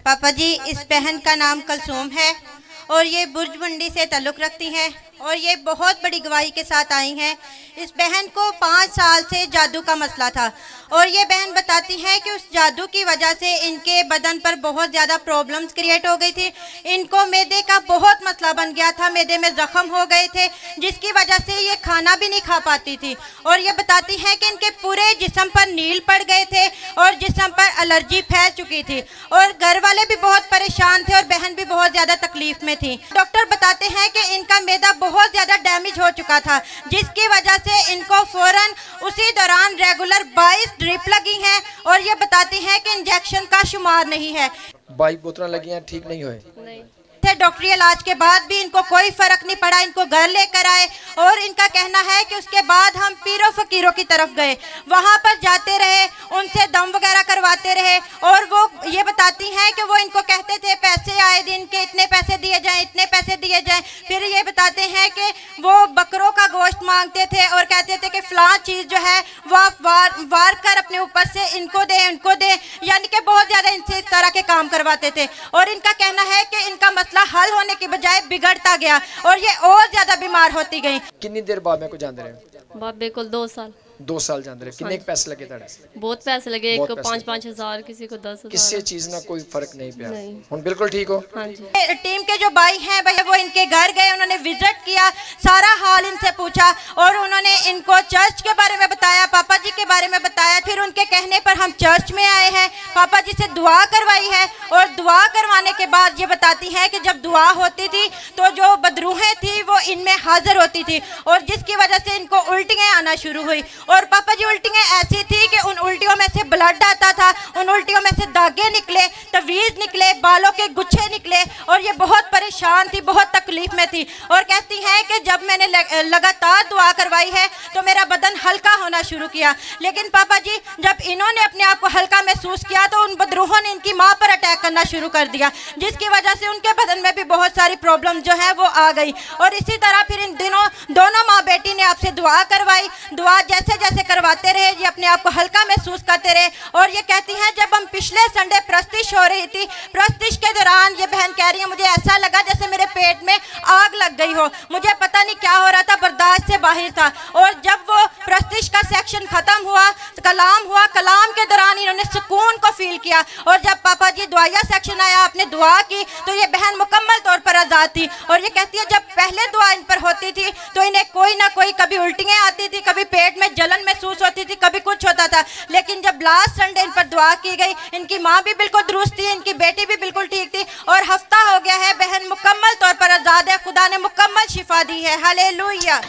पापा जी, इस बहन का नाम कलसूम है और ये बुर्ज मंडी से ताल्लुक़ रखती हैं और ये बहुत बड़ी गवाही के साथ आई हैं। इस बहन को 5 साल से जादू का मसला था और ये बहन बताती हैं कि उस जादू की वजह से इनके बदन पर बहुत ज़्यादा प्रॉब्लम्स क्रिएट हो गई थी। इनको मैदे का बहुत मसला बन गया था, मैदे में ज़ख्म हो गए थे जिसकी वजह से ये खाना भी नहीं खा पाती थी। और ये बताती हैं कि इनके पूरे जिस्म पर नील पड़ गए थे और जिस्म पर एलर्जी फैल चुकी थी और घर वाले भी बहुत परेशान थे और बहन भी बहुत ज़्यादा तकलीफ में थी। डॉक्टर बताते हैं कि इनका मैदा बहुत ज़्यादा डैमेज हो चुका था जिसकी वजह से इनको फ़ौरन उसी दौरान रेगुलर 22 ड्रिप लगी हैं और ये बताती हैं कि इंजेक्शन का शुमार नहीं है। 22 बोतलें लगी हैं, ठीक नहीं हुए। डॉक्टरी इलाज के बाद भी इनको कोई फर्क नहीं पड़ा। इनको घर लेकर आए और इनका कहना है कि उसके बाद हम पीरों फकीरों की तरफ गए, वहां पर जाते रहे, उनसे दम वगैरह करवाते रहे और वो ये बताती हैं कि वो इनको कहते थे पैसे आए दिन के इतने पैसे दिए जाएं, इतने पैसे दिए जाएं। फिर ये बताते हैं कि वो बकरों का गोश्त मांगते थे और कहते थे कि फलां चीज़ जो है वो आप वार कर अपने ऊपर से इनको दें, उनको दें, यानी कि बहुत ज़्यादा इनसे इस तरह के काम करवाते थे। और इनका कहना है कि इनका मसला हल होने की बजाय बिगड़ता गया और ये और ज्यादा बीमार होती गई। कितनी देर बाबे को जान रहे? बाबे को 2 साल। 2 साल जान रहे। कितने पैसे लगे ताड़े? बहुत पैसे लगे, एक को 5-5 हजार, किसी को 10 हजार। किसी चीज ना कोई फर्क नहीं पिया। हुन बिल्कुल ठीक हो? हाँ जी। टीम के जो भाई हैं भैया वो इनके घर गए, उन्होंने विजिट किया, सारा हाल इनसे पूछा और उन्होंने इनको चर्च के बारे में बताया, पापा जी के बारे में बताया। फिर उनके कहने पर हम चर्च में आए हैं, पापा जी से दुआ करवाई है और दुआ करवाने के बाद ये बताती हैं कि जब दुआ होती थी तो जो बदरूहें थी वो इनमें हाजिर होती थी और जिसकी वजह से इनको उल्टियाँ आना शुरू हुई। और पापा जी उल्टियाँ ऐसी थी कि उन उल्टियों में से ब्लड आता था, उन उल्टियों में से दागे निकले, तवीज़ निकले, बालों के गुच्छे निकले और ये बहुत परेशान थी, बहुत तकलीफ में थी। और कहती हैं कि जब मैंने लगातार दुआ करवाई है तो मेरा बदन हल्का होना शुरू किया। लेकिन पापा जी जब इन्होंने अपने आप को हल्का महसूस किया तो उन बदरूहों ने इनकी माँ पर अटैक करना शुरू कर दिया जिसकी वजह से उनके बदन में भी बहुत सारी प्रॉब्लम जो है वो आ गई। और इसी तरह फिर इन दिनों दोनों माँ बेटी ने आपसे दुआ करवाई, दुआ जैसे जैसे करवाते रहे ये अपने आप को हल्का महसूस करते रहे। और ये कहती हैं जब हम पिछले संडे प्रस्तिश हो रही थी, प्रस्तिश के दौरान ये बहन कह रही है मुझे ऐसा लगा जैसे मेरे पेट में आग लग गई हो, मुझे पता नहीं क्या हो रहा था, बर्दाश्त से बाहर था। और जब वो प्रस्तिश का सेक्शन खत्म हुआ, कलाम के दौरान इन्होंने सुकून को फील किया। और जब पापा जी दुआया सेक्शन आया, आपने दुआ की तो ये बहन मुकम्मल तौर पर आज़ाद थी। और ये कहती है जब पहले दुआ इन पर होती थी तो इन्हें कोई ना कोई कभी उल्टियाँ आती थी, कभी पेट में जलन महसूस होती थी, कभी कुछ होता था। लेकिन जब लास्ट संडे इन पर दुआ की गई, इनकी माँ भी बिल्कुल दुरुस्त थी, इनकी बेटी भी बिल्कुल ठीक थी और हफ्ता हो गया है बहन मुकम्मल तौर पर आज़ाद है। खुदा ने मुकम्मल शिफा दी है। हालेलुया।